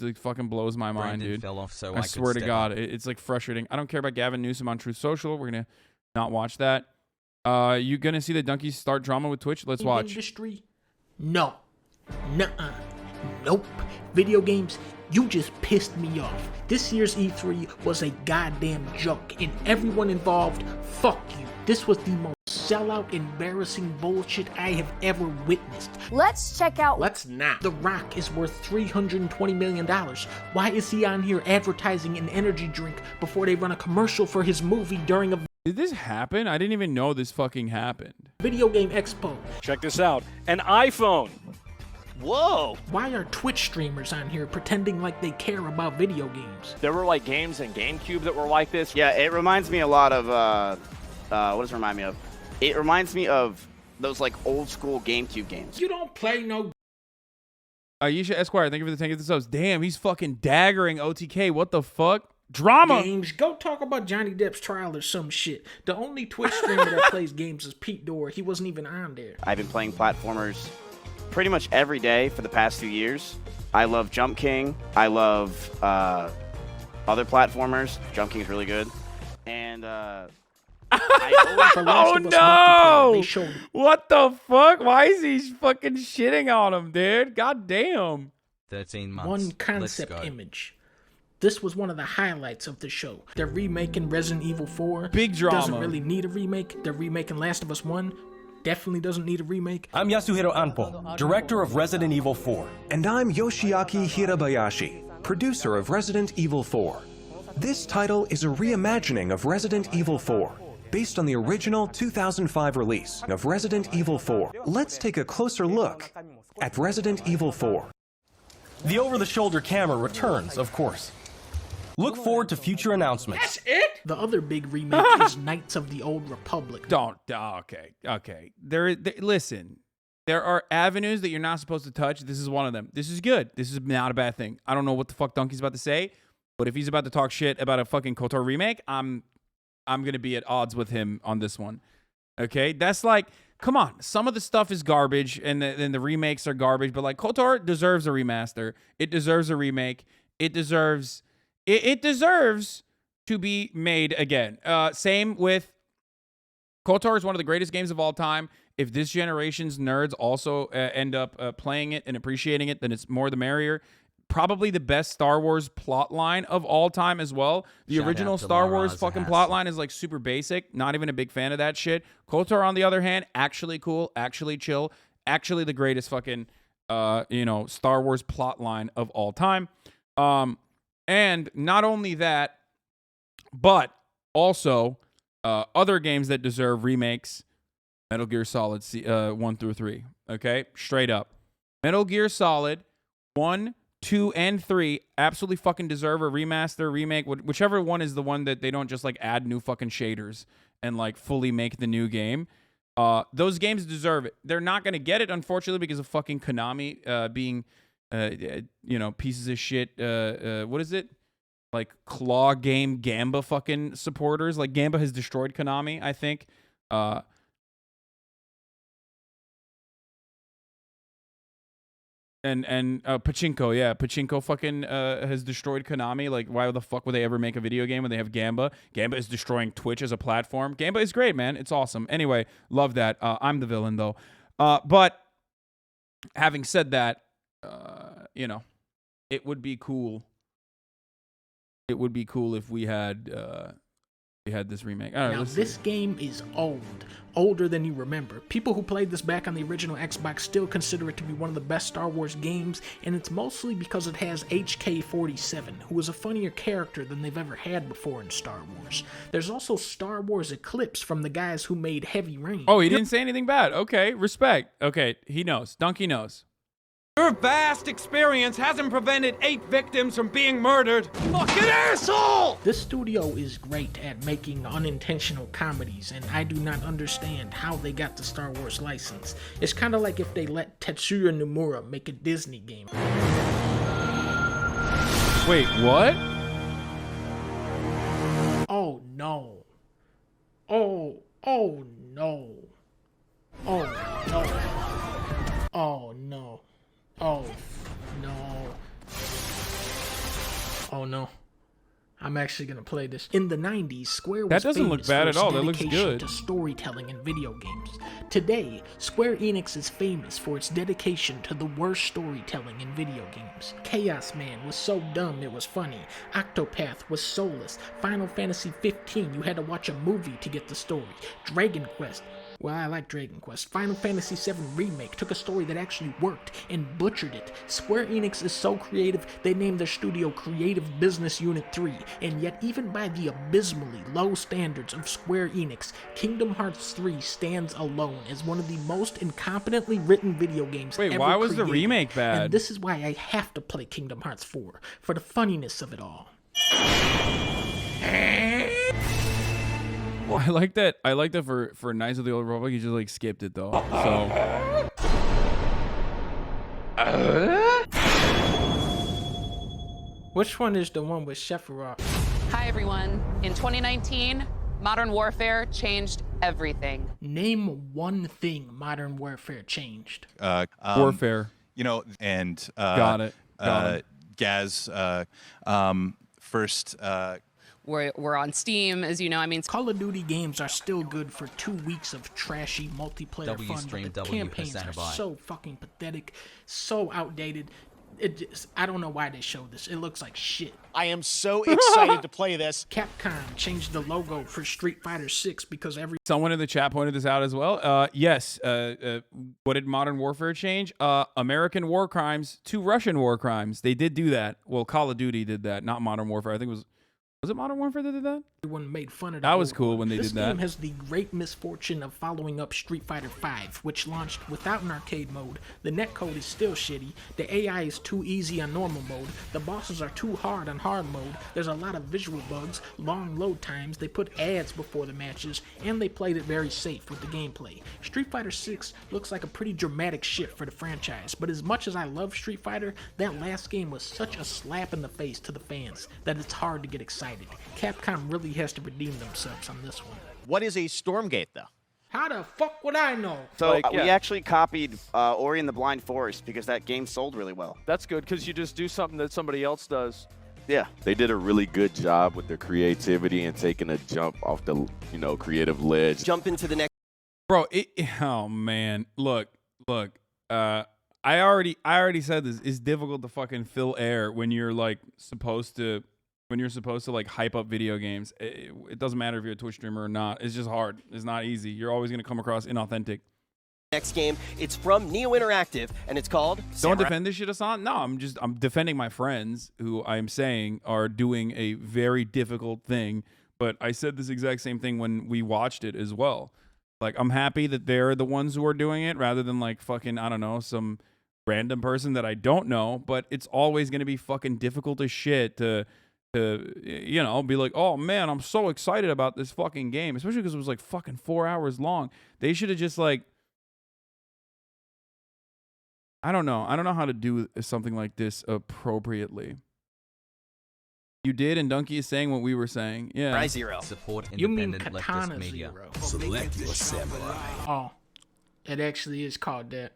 It fucking blows my mind, Brandon dude. fell off, so I swear to step God, up. it's like frustrating. I don't care about Gavin Newsom on Truth Social. We're gonna not watch that. You gonna see the Dunkey start drama with Twitch? Let's watch. Industry? No. Nuh-uh. Nope. Video games, you just pissed me off. This year's E3 was a goddamn joke, and everyone involved, fuck you. This was the most sellout, embarrassing bullshit I have ever witnessed. Let's check out. Let's not. The Rock is worth $320 million. Why is he on here advertising an energy drink before they run a commercial for his movie during a Did this happen? I didn't even know this fucking happened. video game expo? Check this out. An iPhone. Whoa. Why are Twitch streamers on here pretending like they care about video games? There were like games in GameCube that were like this. Yeah, it reminds me a lot of, what does it remind me of? It reminds me of those like old school GameCube games. You don't play no Aisha Esquire, thank you for the 10 gifted subs. Damn, he's fucking daggering OTK. What the fuck? Drama. games. Go talk about Johnny Depp's trial or some shit. The only Twitch streamer that plays games is Pete Dorr. He wasn't even on there. I've been playing platformers pretty much every day for the past few years. I love Jump King. I love other platformers. Jump King is really good. And For Last Oh of Us multiplayer, they no! showed What the fuck? Why is he fucking shitting on him, dude? God damn. 13 months. one Let's concept go. image. This was one of the highlights of the show. They're remaking Resident Evil 4. Big drama. Doesn't really need a remake. They're remaking Last of Us 1. Definitely doesn't need a remake. I'm Yasuhiro Anpo, director of Resident Evil 4. And I'm Yoshiaki Hirabayashi, producer of Resident Evil 4. This title is a reimagining of Resident Evil 4, based on the original 2005 release of Resident Evil 4. Let's take a closer look at Resident Evil 4. The over-the-shoulder camera returns, of course. Look forward to future announcements. That's it? The other big remake is Knights of the Old Republic. Okay. Listen. There are avenues that you're not supposed to touch. This is one of them. This is good. This is not a bad thing. I don't know what the fuck Dunkey's about to say, but if he's about to talk shit about a fucking KOTOR remake, I'm gonna be at odds with him on this one. Okay? That's like, come on. Some of the stuff is garbage, and the remakes are garbage, but like KOTOR deserves a remaster. It deserves a remake. It deserves to be made again. Same with KOTOR is one of the greatest games of all time. If this generation's nerds also end up playing it and appreciating it, then it's more the merrier. Probably the best Star Wars plot line of all time as well. The Shout original out to Star Laura Wars fucking plot line is like super basic. Not even a big fan of that shit. KOTOR, on the other hand, actually cool, actually chill, actually the greatest fucking Star Wars plot line of all time. And not only that, but also other games that deserve remakes. Metal Gear Solid 1 through 3. Okay? Straight up. Metal Gear Solid 1, 2, and 3 absolutely fucking deserve a remaster, remake, whichever one is the one that they don't just like add new fucking shaders and like fully make the new game. Those games deserve it. They're not going to get it, unfortunately, because of fucking Konami being, pieces of shit. What is it? Like claw game Gamba fucking supporters. Like Gamba has destroyed Konami, I think. And Pachinko, yeah. Pachinko fucking has destroyed Konami. Like, why the fuck would they ever make a video game when they have Gamba? Gamba is destroying Twitch as a platform. Gamba is great, man. It's awesome. Anyway, love that. I'm the villain, though. But having said that, it would be cool. It would be cool if we had this remake. All right, Now, this game is older than you remember. People who played this back on the original Xbox still consider it to be one of the best Star Wars games, and it's mostly because it has HK-47, who is a funnier character than they've ever had before in Star Wars. There's also Star Wars Eclipse from the guys who made Heavy Rain. Oh, he didn't say anything bad. Okay, respect. Okay, he knows. Dunkey knows. Your vast experience hasn't prevented 8 victims from being murdered. Fucking asshole! This studio is great at making unintentional comedies, and I do not understand how they got the Star Wars license. It's kind of like if they let Tetsuya Nomura make a Disney game. Wait, what? Oh no. Oh no. Oh no. Oh no. Oh no. Oh no. I'm actually gonna play this. In the 90s, Square was That doesn't look famous bad for at its all. That looks dedication good. to storytelling in video games. Today, Square Enix is famous for its dedication to the worst storytelling in video games. Chaos Man was so dumb it was funny. Octopath was soulless. Final Fantasy 15, you had to watch a movie to get the story. Dragon Quest. Well, I like Dragon Quest. Final Fantasy VII Remake took a story that actually worked and butchered it. Square Enix is so creative, they named their studio Creative Business Unit 3, and yet even by the abysmally low standards of Square Enix, Kingdom Hearts 3 stands alone as one of the most incompetently written video games Wait, ever why was the created. remake bad? And this is why I have to play Kingdom Hearts 4, for the funniness of it all. I like that. I like that for Knights of the Old Republic. He just like skipped it though. So Which one is the one with Sephiroth? Hi, everyone. In 2019, Modern Warfare changed everything. Name one thing Modern Warfare changed. Warfare. You know, and Got it. Gaz, first. We're on Steam, as you know. I mean, Call of Duty games are still good for 2 weeks of trashy multiplayer fun, but the campaigns are so fucking pathetic, so outdated. I don't know why they showed this. It looks like shit. I am so excited to play this. Capcom changed the logo for Street Fighter 6 because Someone in the chat pointed this out as well. Yes. What did Modern Warfare change? American war crimes to Russian war crimes. They did do that. Well, Call of Duty did that, not Modern Warfare. I think it was it Modern Warfare that did that? everyone made fun of That was cool when they this did that. This game has the great misfortune of following up Street Fighter V, which launched without an arcade mode. The netcode is still shitty. The AI is too easy on normal mode. The bosses are too hard on hard mode. There's a lot of visual bugs, long load times. They put ads before the matches, and they played it very safe with the gameplay. Street Fighter 6 looks like a pretty dramatic shift for the franchise, but as much as I love Street Fighter, that last game was such a slap in the face to the fans that it's hard to get excited. Capcom really has to redeem themselves on this one. What is a Stormgate, though? How the fuck would I know? So we actually copied Ori and the Blind Forest because that game sold really well. That's good because you just do something that somebody else does. Yeah. They did a really good job with their creativity and taking a jump off the, creative ledge. Jump into the next. Bro, oh man. Look. I already said this. It's difficult to fucking fill air when you're like supposed to like hype up video games. It doesn't matter if you're a Twitch streamer or not. It's just hard. It's not easy. You're always gonna come across inauthentic. Next game, it's from Neo Interactive, and it's called Don't defend this shit, Hassan. No, I'm defending my friends who I'm saying are doing a very difficult thing. But I said this exact same thing when we watched it as well. Like, I'm happy that they're the ones who are doing it rather than like fucking, I don't know, some random person that I don't know. But it's always gonna be fucking difficult as shit to be like, oh man, I'm so excited about this fucking game, especially because it was like fucking 4 hours long. They should have just like, I don't know how to do something like this appropriately. You did, and Dunkey is saying what we were saying. Yeah. Rise Zero. Support You mean independent Katana leftist media. Zero. Select your samurai. Oh, it actually is called that.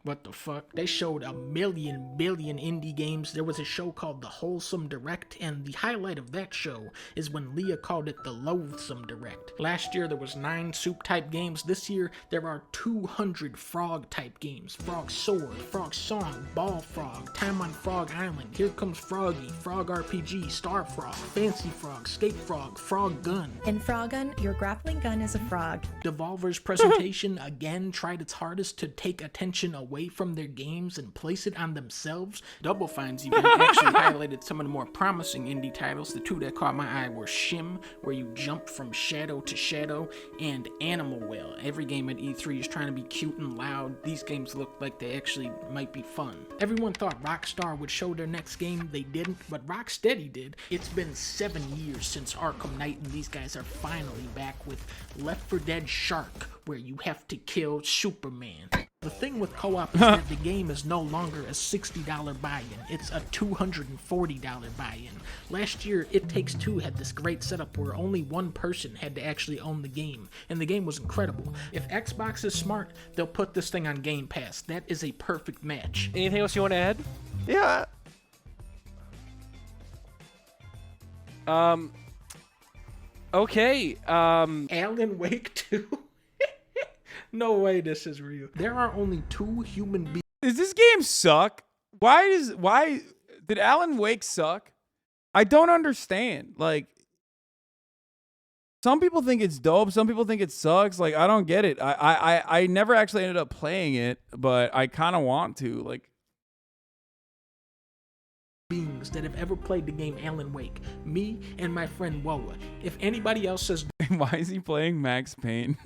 What the fuck? They showed a billion indie games. There was a show called The Wholesome Direct, and the highlight of that show is when Leah called it the Loathsome Direct. Last year there was 9 soup-type games. This year there are 200 frog-type games. Frog Sword, Frog Song, Ball Frog, Time on Frog Island, Here Comes Froggy, Frog RPG, Star Frog, Fancy Frog, Skate Frog, Frog Gun. In Froggun, your grappling gun is a frog. Devolver's presentation again tried its hardest to take attention away from their games and place it on themselves. Double Fine's even actually highlighted some of the more promising indie titles. The 2 that caught my eye were Shim, where you jump from shadow to shadow, and Animal Whale. Every game at E3 is trying to be cute and loud. These games look like they actually might be fun. Everyone thought Rockstar would show their next game. They didn't, but Rocksteady did. It's been 7 years since Arkham Knight, and these guys are finally back with Left 4 Dead Shark, where you have to kill Superman. The thing with co-op is that the game is no longer a $60 buy-in. It's a $240 buy-in. Last year, It Takes Two had this great setup where only one person had to actually own the game, and the game was incredible. If Xbox is smart, they'll put this thing on Game Pass. That is a perfect match. Anything else you want to add? Yeah. Okay. Alan Wake 2? No way this is real. There are only 2 human beings. Does this game suck? Why did Alan Wake suck? I don't understand. Like, some people think it's dope, some people think it sucks. Like, I don't get it. I never actually ended up playing it, but I kind of want to. Like, beings that have ever played the game Alan Wake. Me and my friend Woa. If anybody else says why is he playing Max Payne?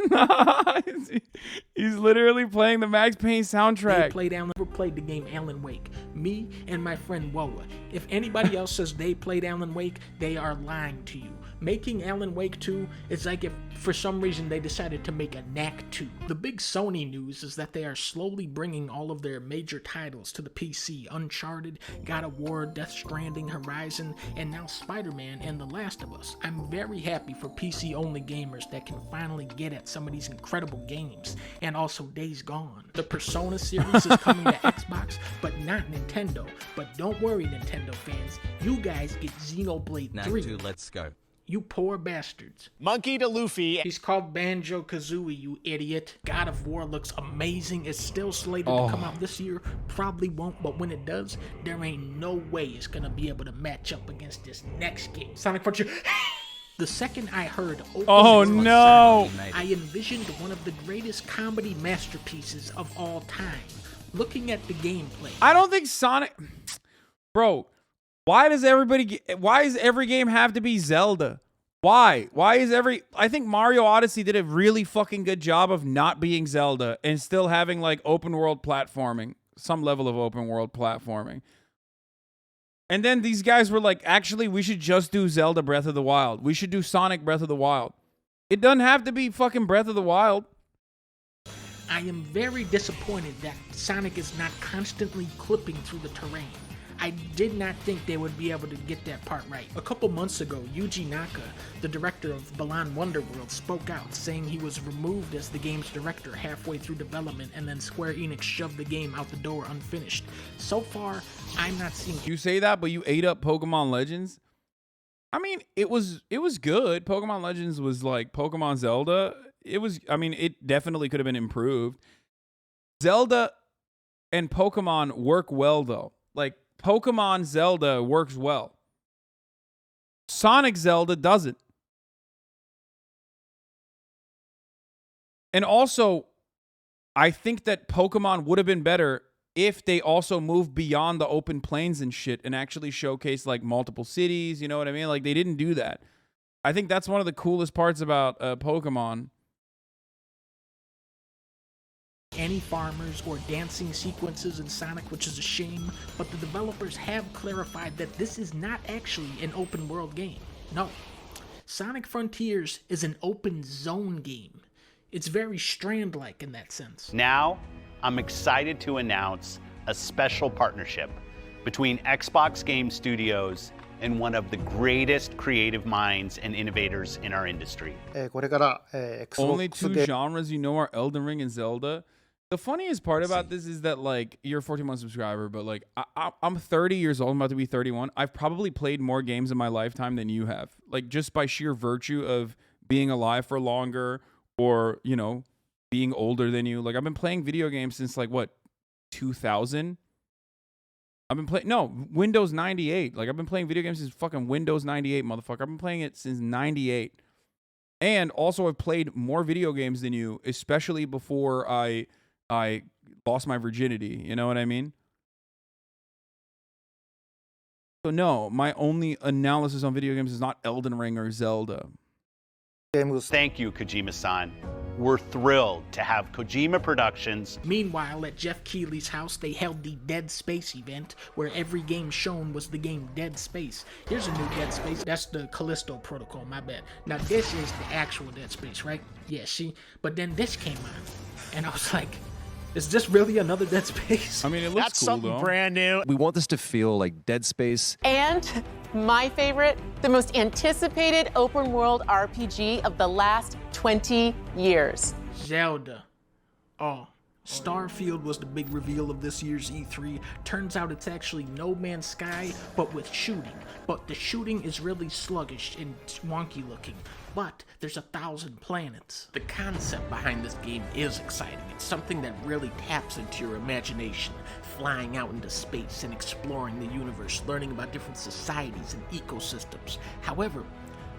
He's literally playing the Max Payne soundtrack. Ever played the game Alan Wake. Me and my friend Woa. If anybody else says they played Alan Wake, they are lying to you. Making Alan Wake 2 is like if for some reason they decided to make a Knack 2. The big Sony news is that they are slowly bringing all of their major titles to the PC. Uncharted, God of War, Death Stranding, Horizon, and now Spider-Man and The Last of Us. I'm very happy for PC-only gamers that can finally get at some of these incredible games, and also Days Gone. The Persona series is coming to Xbox, but not Nintendo. But don't worry, Nintendo fans, you guys get Xenoblade 3. Knack 2, let's go. You poor bastards. Monkey to Luffy. He's called Banjo-Kazooie, you idiot. God of War looks amazing. It's still slated to come out this year. Probably won't, but when it does, there ain't no way it's gonna be able to match up against this next game. Sonic Frontier. The second I heard Sonic, I envisioned one of the greatest comedy masterpieces of all time. Looking at the gameplay. I don't think Sonic... Bro, why does every game have to be Zelda? Why is I think Mario Odyssey did a really fucking good job of not being Zelda and still having like open world platforming, some level of open world platforming. And then these guys were like, actually, we should just do Zelda Breath of the Wild. We should do Sonic Breath of the Wild. It doesn't have to be fucking Breath of the Wild. I am very disappointed that Sonic is not constantly clipping through the terrain. I did not think they would be able to get that part right. A couple months ago, Yuji Naka, the director of Balan Wonderworld, spoke out, saying he was removed as the game's director halfway through development, and then Square Enix shoved the game out the door unfinished. So far, I'm not seeing... You say that, but you ate up Pokemon Legends? I mean, it was good. Pokemon Legends was like Pokemon Zelda. It definitely could have been improved. Zelda and Pokemon work well, though. Like, Pokemon Zelda works well. Sonic Zelda doesn't. And also, I think that Pokemon would have been better if they also moved beyond the open plains and shit and actually showcased like multiple cities, you know what I mean? Like, they didn't do that. I think that's one of the coolest parts about Pokemon. Any farmers or dancing sequences in Sonic, which is a shame, but the developers have clarified that this is not actually an open world game. No. Sonic Frontiers is an open zone game. It's very Strand-like in that sense. Now, I'm excited to announce a special partnership between Xbox Game Studios and one of the greatest creative minds and innovators in our industry. Only 2 genres you know are Elden Ring and Zelda. The funniest part about this is that, like, you're a 14-month subscriber, but, like, I'm 30 years old. I'm about to be 31. I've probably played more games in my lifetime than you have. Like, just by sheer virtue of being alive for longer or, you know, being older than you. Like, I've been playing video games since, like, what, 2000? I've been playing... No, Windows 98. Like, I've been playing video games since fucking Windows 98, motherfucker. I've been playing it since 98. And also, I've played more video games than you, especially before I lost my virginity. You know what I mean? So no, my only analysis on video games is not Elden Ring or Zelda. Thank you, Kojima-san. We're thrilled to have Kojima Productions. Meanwhile, at Jeff Keighley's house, they held the Dead Space event, where every game shown was the game Dead Space. Here's a new Dead Space. That's the Callisto Protocol, my bad. Now, this is the actual Dead Space, right? Yeah, see? But then this came on, and I was like, is this really another Dead Space? I mean, it looks cool, something though. brand new. We want this to feel like Dead Space. And my favorite, the most anticipated open world RPG of the last 20 years. Zelda. Oh, Starfield was the big reveal of this year's E3. Turns out it's actually No Man's Sky, but with shooting. But the shooting is really sluggish and wonky looking. But there's 1,000 planets. The concept behind this game is exciting. It's something that really taps into your imagination. Flying out into space and exploring the universe, learning about different societies and ecosystems. However,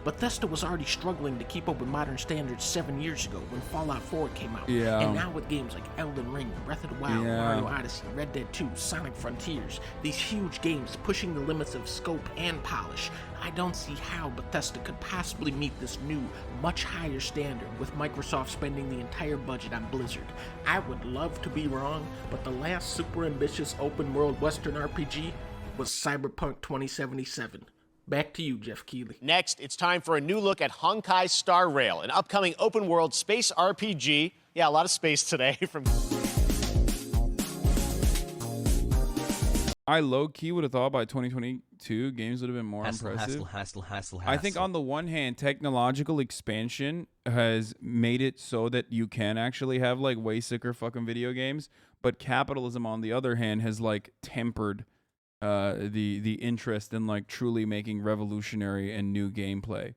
Bethesda was already struggling to keep up with modern standards 7 years ago when Fallout 4 came out. Yeah. And now with games like Elden Ring, Breath of the Wild, Mario Odyssey, Red Dead 2, Sonic Frontiers, these huge games pushing the limits of scope and polish, I don't see how Bethesda could possibly meet this new, much higher standard with Microsoft spending the entire budget on Blizzard. I would love to be wrong, but the last super ambitious open world Western RPG was Cyberpunk 2077. Back to you, Jeff Keighley. Next, it's time for a new look at Honkai Star Rail, an upcoming open-world space RPG. Yeah, a lot of space today. From I low-key would have thought by 2022 games would have been more impressive. I think on the one hand, technological expansion has made it so that you can actually have like way sicker fucking video games, but capitalism on the other hand has like tempered the interest in like truly making revolutionary and new gameplay.